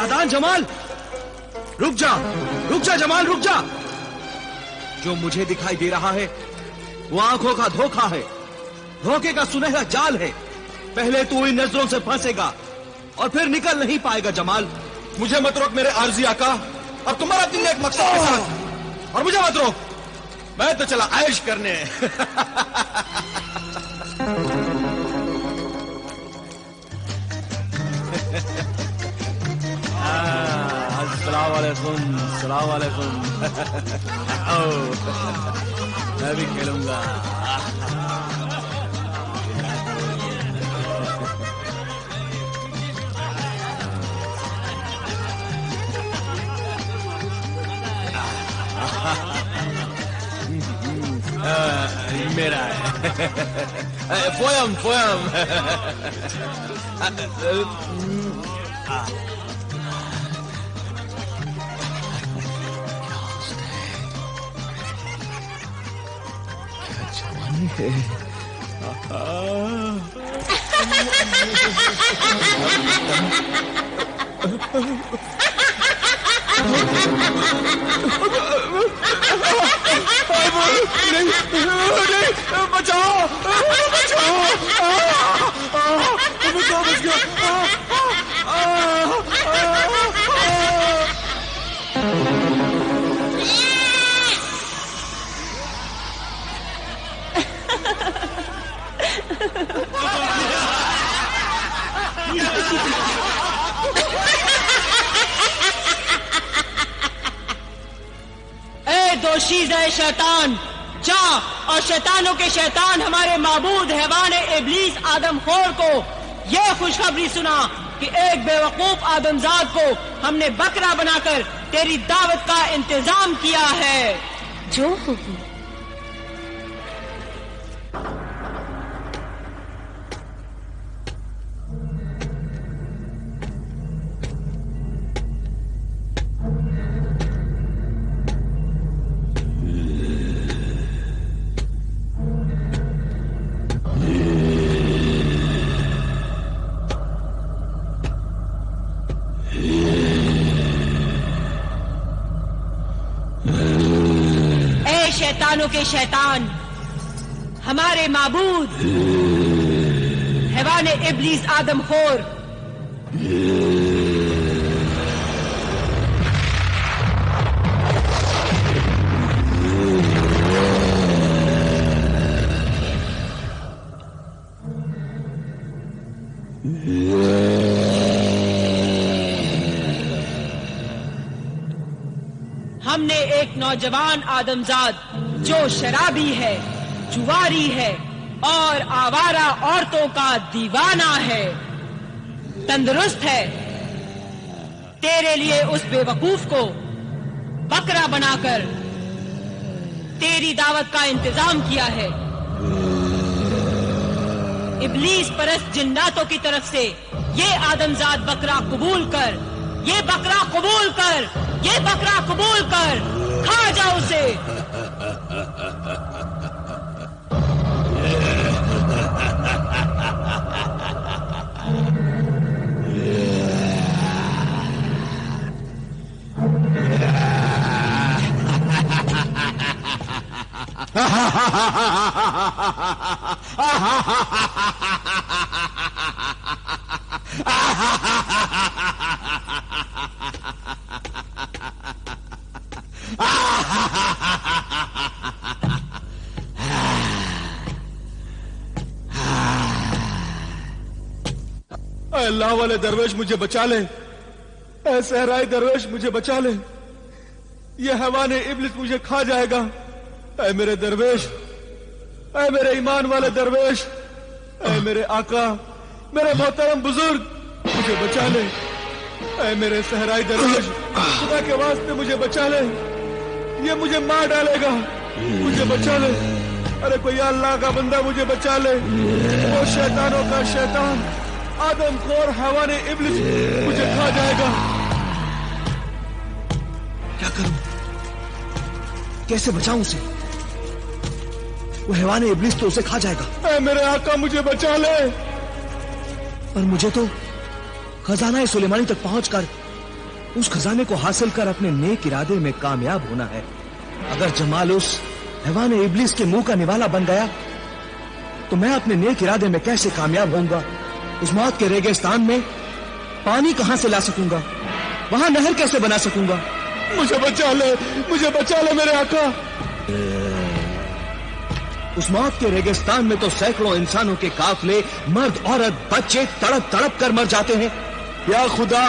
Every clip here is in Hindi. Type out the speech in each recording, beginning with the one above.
नादान जमाल, रुक जा जमाल, रुक जा। जो मुझे दिखाई दे रहा है वो आंखों का धोखा है, धोखे का सुनहरा जाल है। पहले तू इन नजरों से फंसेगा और फिर निकल नहीं पाएगा जमाल। मुझे मत रोक मेरे आर्जी आका, अब तुम्हारा दिन एक मकसद के साथ, और मुझे मत रोक, मैं तो चला ऐश करने। अस्सलाम वालेकुम, अस्सलाम वालेकुम। मैं भी खेलूंगा। मेरा है। Poem poem. क्या जवानी है। नहीं, बचाओ, बचाओ, बच गया। दोशीज़े शैतान, जा और शैतानों के शैतान हमारे माबूद हैवान इब्लीस आदमखोर को यह खुशखबरी सुना कि एक बेवकूफ आदमजाद को हमने बकरा बनाकर तेरी दावत का इंतजाम किया है। जो हुक्म। शैतानों के शैतान हमारे माबूद हैवान इब्लीस आदमखोर, हमने एक नौजवान आदमजाद जो शराबी है, जुआरी है और आवारा औरतों का दीवाना है, तंदुरुस्त है, तेरे लिए उस बेवकूफ को बकरा बनाकर तेरी दावत का इंतजाम किया है। इब्लीस परस्त जिन्नातों की तरफ से ये आदमजाद बकरा कबूल कर, ये बकरा कबूल कर, ये बकरा कबूल कर, खा जा उसे। अल्लाह वाले दरवेश मुझे बचा ले, ऐ सहराई दरवेश मुझे बचा ले, ये हैवान इब्लिस मुझे खा जाएगा। ऐ मेरे दरवेश, ऐ मेरे ईमान वाले दरवेश, ऐ मेरे आका, मेरे मोहतरम बुजुर्ग, मुझे बचा ले। ऐ मेरे सहराई दरवेश, खुदा के वास्ते मुझे बचा ले, ये मुझे मार डालेगा, मुझे बचा ले। अरे कोई अल्लाह का बंदा मुझे बचा ले, वो शैतानों का शैतान आदमखोर हैवान इब्लिस मुझे खा जाएगा। क्या करूं, कैसे बचाऊं उसे? वो हैवान इब्लिस तो उसे खा जाएगा। ऐ मेरे आका मुझे बचा ले। पर मुझे तो खजाना सुलेमानी तक पहुंचकर उस खजाने को हासिल कर अपने नेक इरादे में कामयाब होना है। अगर जमाल उस हैवान इब्लिस के मुंह का निवाला बन गया तो मैं अपने नेक इरादे में कैसे कामयाब होऊंगा? उस मौत के रेगिस्तान में पानी कहां से ला सकूंगा? वहां नहर कैसे बना सकूंगा? मुझे बचा ले मेरे आका। उस मौत के रेगिस्तान में तो सैकड़ों इंसानों के काफले, मर्द औरत बच्चे तड़प तड़प कर मर जाते हैं। या खुदा,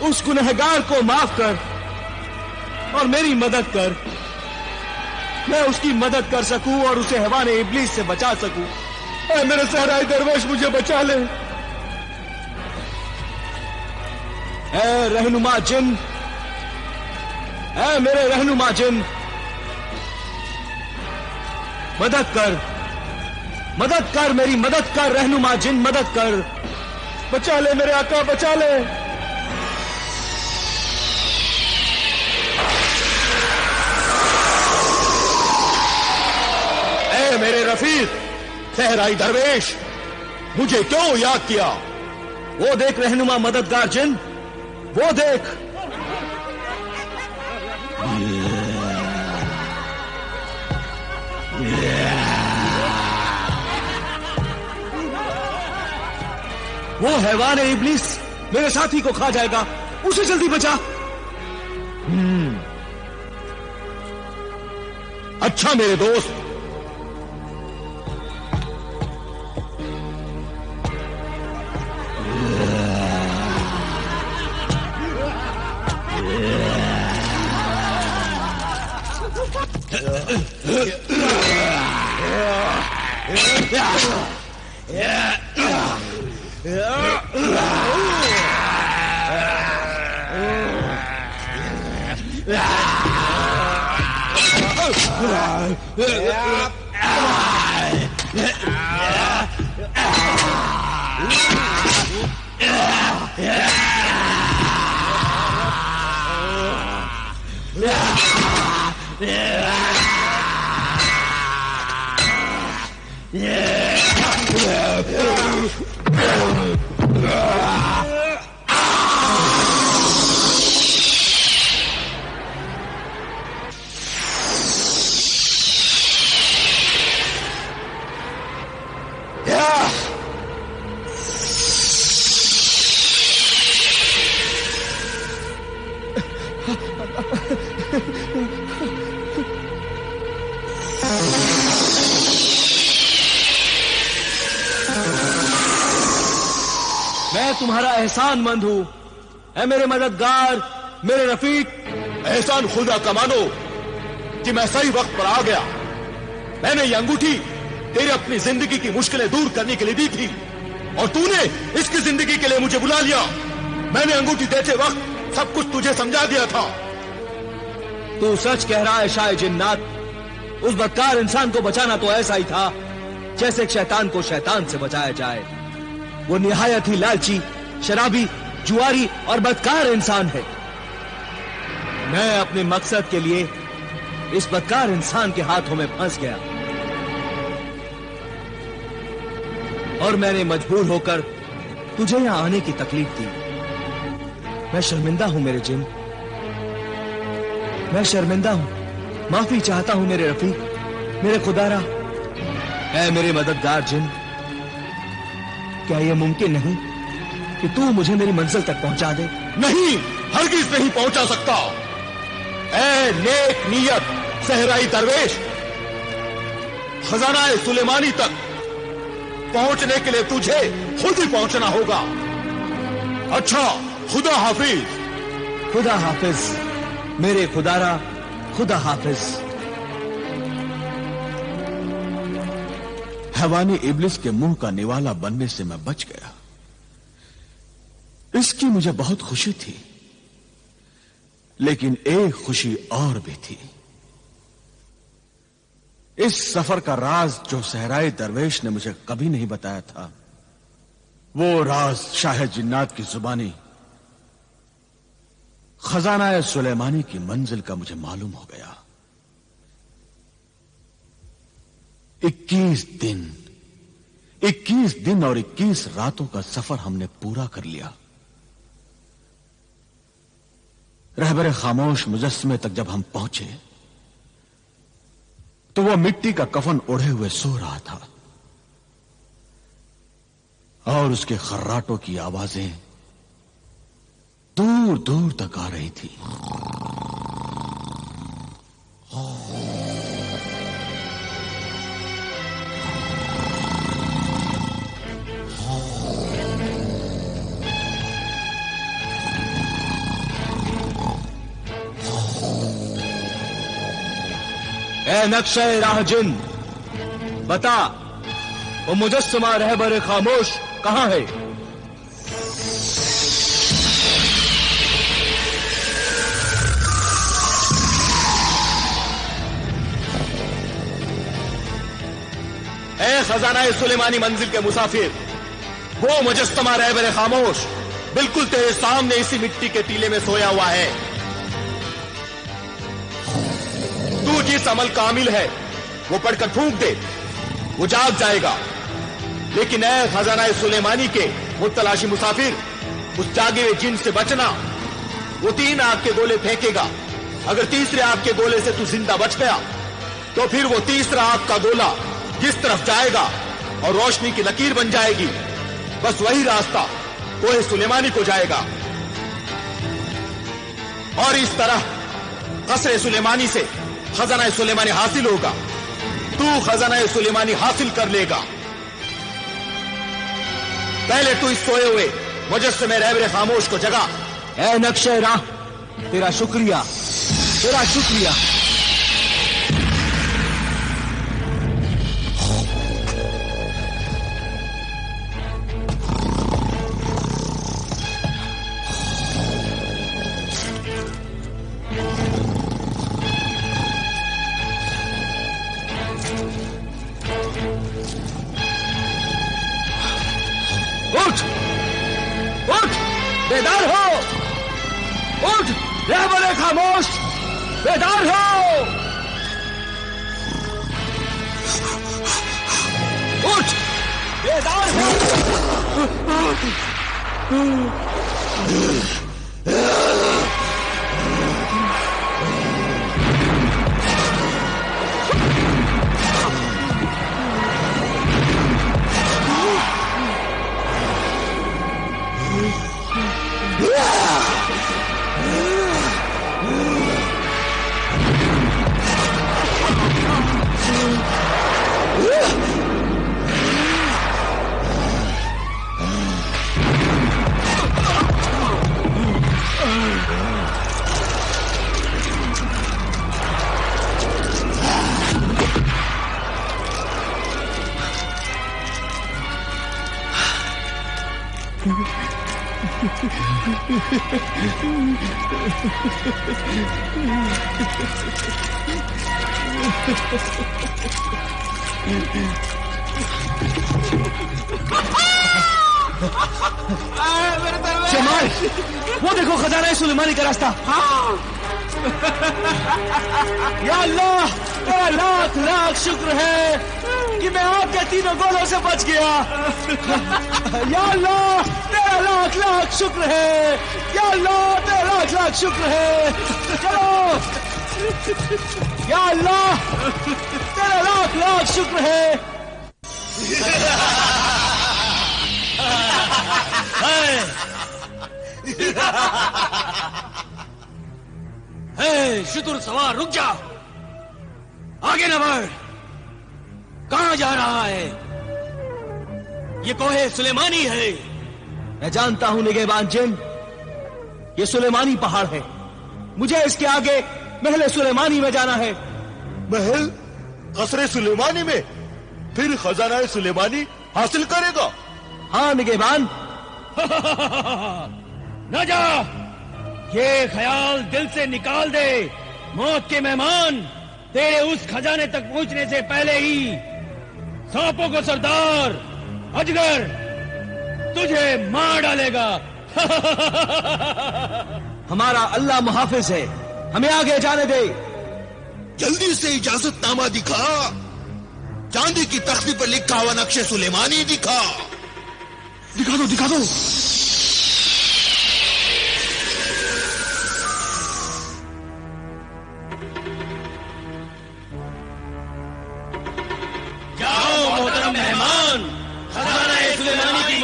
उस गुनहगार को माफ कर और मेरी मदद कर। मैं उसकी मदद कर सकूं और उसे हैवान इब्लिस से बचा सकूं। ऐ मेरे सहराई दरवेश, मुझे बचा ले। ऐ रहनुमा जिन, ऐ मेरे रहनुमा जिन, मदद कर, मेरी मदद कर। रहनुमा जिन, मदद कर। बचा ले मेरे आका, बचा ले। ऐ मेरे रफीक सहराई दरवेश, मुझे क्यों याद किया? वो देख रहनुमा मददगार जिन, वो देख। वो हैवान इब्लिस मेरे साथी को खा जाएगा, उसे जल्दी बचा। अच्छा मेरे दोस्त, मैं तुम्हारा एहसानमंद हूं, ऐ मेरे मददगार, मेरे रफीक। एहसान खुदा का मानो कि मैं सही वक्त पर आ गया। मैंने ये अंगूठी तेरे अपनी जिंदगी की मुश्किलें दूर करने के लिए दी थी और तूने इसकी जिंदगी के लिए मुझे बुला लिया। मैंने अंगूठी देते वक्त सब कुछ तुझे समझा दिया था। तू सच कह रहा है शाह जिन्नात। उस बदकार इंसान को बचाना तो ऐसा ही था जैसे एक शैतान को शैतान से बचाया जाए। वो निहायत ही लालची, शराबी, जुआरी और बदकार इंसान है। मैं अपने मकसद के लिए इस बदकार इंसान के हाथों में फंस गया और मैंने मजबूर होकर तुझे यहां आने की तकलीफ दी। मैं शर्मिंदा हूं मेरे जिन, मैं शर्मिंदा हूं। माफी चाहता हूं मेरे रफीक, मेरे खुदारा। ऐ मेरे मददगार जिन, क्या यह मुमकिन नहीं कि तू मुझे मेरी मंजिल तक पहुंचा दे? नहीं, हरगिज नहीं पहुंचा सकता। ऐ नेक नियत सहराई दरवेश, खजाना सुलेमानी तक पहुंचने के लिए तुझे खुद ही पहुंचना होगा। अच्छा, खुदा हाफिज। खुदा हाफिज मेरे खुदारा, खुदा हाफिज। हैवानी इब्लिस के मुंह का निवाला बनने से मैं बच गया। इसकी मुझे बहुत खुशी थी, लेकिन एक खुशी और भी थी। इस सफर का राज जो सहराई दरवेश ने मुझे कभी नहीं बताया था, वो राज शाह जिन्नात की जुबानी खजाना सुलेमानी की मंजिल का मुझे मालूम हो गया। 21 दिन और 21 रातों का सफर हमने पूरा कर लिया। रहबर खामोश मुजस्समे तक जब हम पहुंचे तो वह मिट्टी का कफन ओढ़े हुए सो रहा था और उसके खर्राटों की आवाजें दूर दूर तक आ रही थी। ए नक्शे राह जिन, बता वो मुजस्समा रहबर खामोश कहां है? ए खजाना सुलेमानी मंजिल के मुसाफिर, वो मुजस्समा रहबर खामोश बिल्कुल तेरे सामने इसी मिट्टी के टीले में सोया हुआ है। तू जिस अमल का आमिल है वो पढ़कर फूंक दे, वो जाग जाएगा। लेकिन ऐ खजाना सुलेमानी के मुतलाशी मुसाफिर, उस जागे हुए जिन से बचना। वो 3 आग के गोले फेंकेगा। अगर तीसरे आग के गोले से तू जिंदा बच गया तो फिर वो तीसरा आग का गोला जिस तरफ जाएगा और रोशनी की लकीर बन जाएगी, बस वही रास्ता कोहे सुलेमानी को जाएगा। और इस तरह कसरे सुलेमानी से खजाना सुलेमानी हासिल होगा। तू खजाना सुलेमानी हासिल कर लेगा। पहले तू इस सोए हुए मुजस्समे रहबर खामोश को जगा। ए नक्शे राह, तेरा शुक्रिया, तेरा शुक्रिया। उठ, उठ, बेदार हो, उठ, रहबर खामोश, बेदार हो, उठ, बेदार हो। जमाल, वो देखो खजाना सुलेमानी का रास्ता। या अल्लाह, तेरा लाख लाख शुक्र है कि मैं आपके तीनों गोलों से बच गया। या अल्लाह, तेरा लाख लाख शुक्र है। या अल्लाह, तेरा लाख लाख शुक्र है। चलो, या अल्लाह, तेरा लाख लाख शुक्र है। शुक्र सवार, रुक जा, आगे न बढ़। कहां जा रहा है? ये कोहे सुलेमानी है। मैं जानता हूं निगहबान जिन, ये सुलेमानी पहाड़ है। मुझे इसके आगे महल सुलेमानी में जाना है। महल कसरे सुलेमानी में? फिर खजाना सुलेमानी हासिल करेगा? हाँ निगहबान। न जा, ये ख्याल दिल से निकाल दे। मौत के मेहमान तेरे उस खजाने तक पहुंचने से पहले ही सांपों को सरदार अजगर तुझे मार डालेगा। हमारा अल्लाह मुहाफिज है, हमें आगे जाने दे। जल्दी से इजाजतनामा दिखा। चांदी की तख्ती पर लिखा हुआ नक्शे सुलेमानी दिखा। दिखा दो, दिखा दो।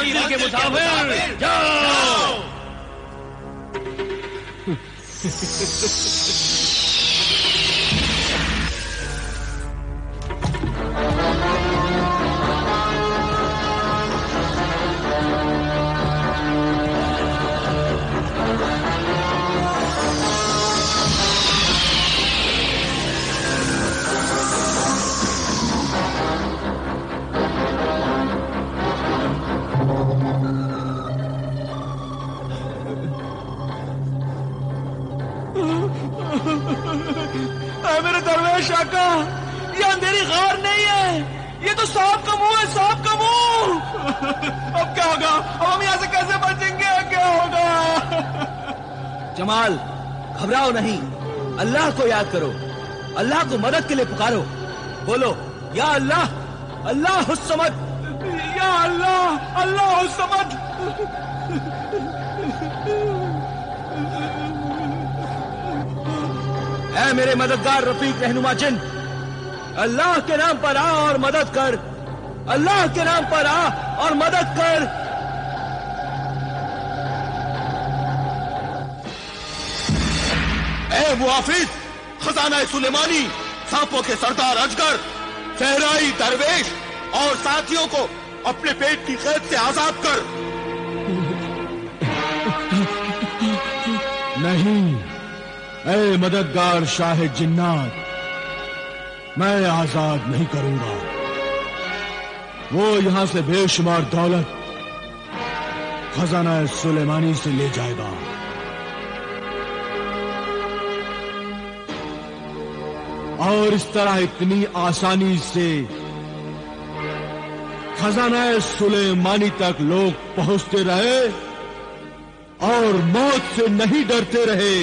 मंजिल के मुसाफिर जाओ। मेरे दरवेश आका, ये अंधेरी गार नहीं है, ये तो सांप का मुंह है, सांप का मुंह। अब क्या होगा? अब हम यहाँ से कैसे बचेंगे? क्या होगा? जमाल, घबराओ नहीं, अल्लाह को याद करो, अल्लाह को मदद के लिए पुकारो। बोलो या अल्लाह, अल्लाह हुस्समद, या अल्लाह, अल्लाह हुस्समद। ऐ मेरे मददगार रफीक रहनुमा जिन, अल्लाह के नाम पर आ और मदद कर, अल्लाह के नाम पर आ और मदद कर। ऐ मुहाफिज खजाना सुलेमानी, सांपों के सरदार अजगर, सहराई दरवेश और साथियों को अपने पेट की कैद से आजाद कर। नहीं, ऐ मददगार शाह जिन्नात, मैं आजाद नहीं करूंगा। वो यहां से बेशुमार दौलत खजाना सुलेमानी से ले जाएगा। और इस तरह इतनी आसानी से खजाना सुलेमानी तक लोग पहुंचते रहे और मौत से नहीं डरते रहे,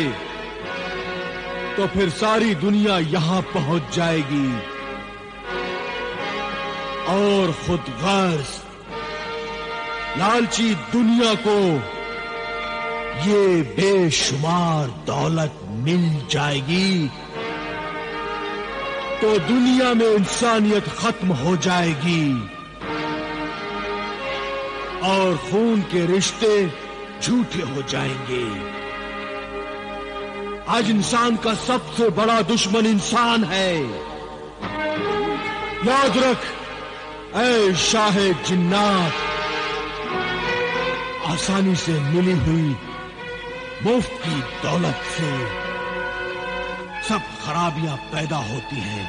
तो फिर सारी दुनिया यहां पहुंच जाएगी और खुद गर्ज लालची दुनिया को ये बेशुमार दौलत मिल जाएगी, तो दुनिया में इंसानियत खत्म हो जाएगी और खून के रिश्ते झूठे हो जाएंगे। आज इंसान का सबसे बड़ा दुश्मन इंसान है। याद रख ऐ शाह जिन्नात, आसानी से मिली हुई मुफ्त की दौलत से सब खराबियां पैदा होती हैं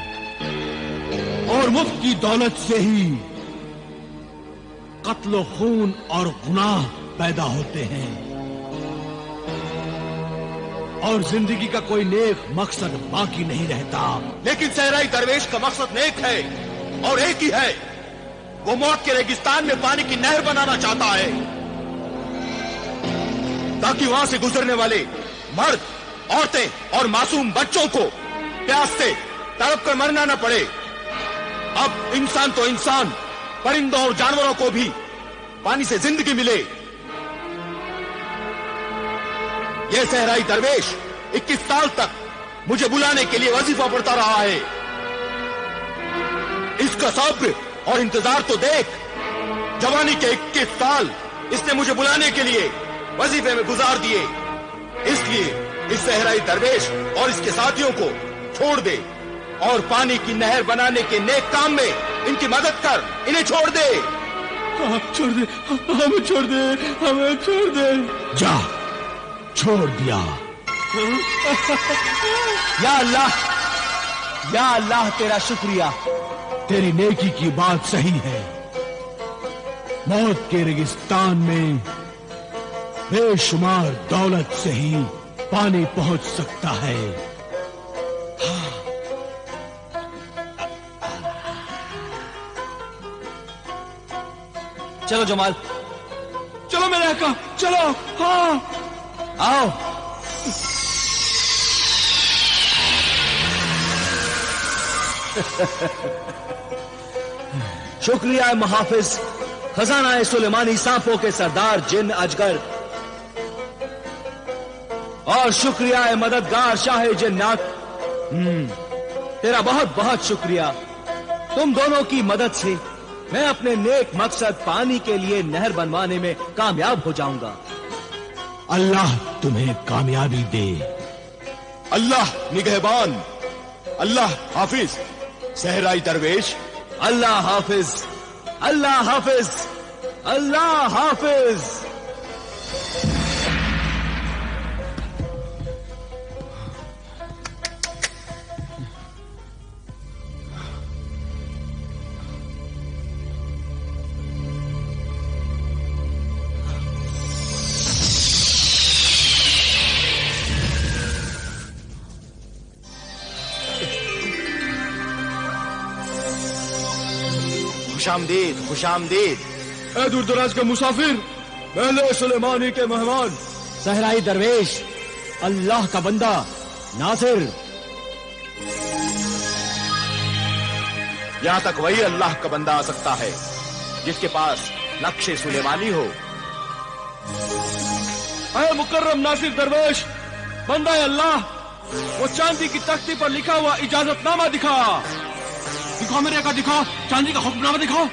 और मुफ्त की दौलत से ही कत्ल खून और गुनाह पैदा होते हैं और जिंदगी का कोई नेक मकसद बाकी नहीं रहता। लेकिन सहराई दरवेश का मकसद नेक है और एक ही है, वो मौत के रेगिस्तान में पानी की नहर बनाना चाहता है ताकि वहां से गुजरने वाले मर्द, औरतें और मासूम बच्चों को प्यास से तड़प कर मरना न पड़े। अब इंसान तो इंसान, परिंदों और जानवरों को भी पानी से जिंदगी मिले। यह सहराई दरवेश 21 साल तक मुझे बुलाने के लिए वजीफा पढ़ता रहा है। इसका सब्र और इंतजार तो देख। जवानी के 21 साल इसने मुझे बुलाने के लिए वजीफे में गुजार दिए। इसलिए इस सहराई दरवेश और इसके साथियों को छोड़ दे और पानी की नहर बनाने के नेक काम में इनकी मदद कर। इन्हें छोड़ दे। छोड़ दे, हमें छोड़ दे, हमें छोड़ दे। जा, छोड़ दिया। या अल्लाह, या अल्लाह तेरा शुक्रिया। तेरी नेकी की बात सही है। मौत के रेगिस्तान में बेशुमार दौलत से ही पानी पहुंच सकता है। चलो जमाल, चलो मेरे आका, चलो। हाँ, आओ। शुक्रिया मुहाफिज खजाना सुलेमानी, सांपों के सरदार जिन अजगर, और शुक्रिया मददगार शाह जिन्नात। तेरा बहुत बहुत शुक्रिया। तुम दोनों की मदद से मैं अपने नेक मकसद पानी के लिए नहर बनवाने में कामयाब हो जाऊंगा। अल्लाह तुम्हें कामयाबी दे। अल्लाह निगहबान, अल्लाह हाफिज। सहराई दरवेश, अल्लाह हाफिज, अल्लाह हाफिज, अल्लाह हाफिज। खुशामदीद, खुशामदीद। ए दूर दराज के मुसाफिर, महले सुलेमानी के मेहमान, सहराई दरवेश, अल्लाह का बंदा नासिर। यहां तक वही अल्लाह का बंदा आ सकता है जिसके पास नक्शे सुलेमानी हो। ए मुकर्रम नासिर दरवेश, बंदा अल्लाह, वो चांदी की तख्ती पर लिखा हुआ इजाजतनामा दिखा। दिखाओ मेरे का, दिखाओ चांदी का हुक्मनामा दिखाओ।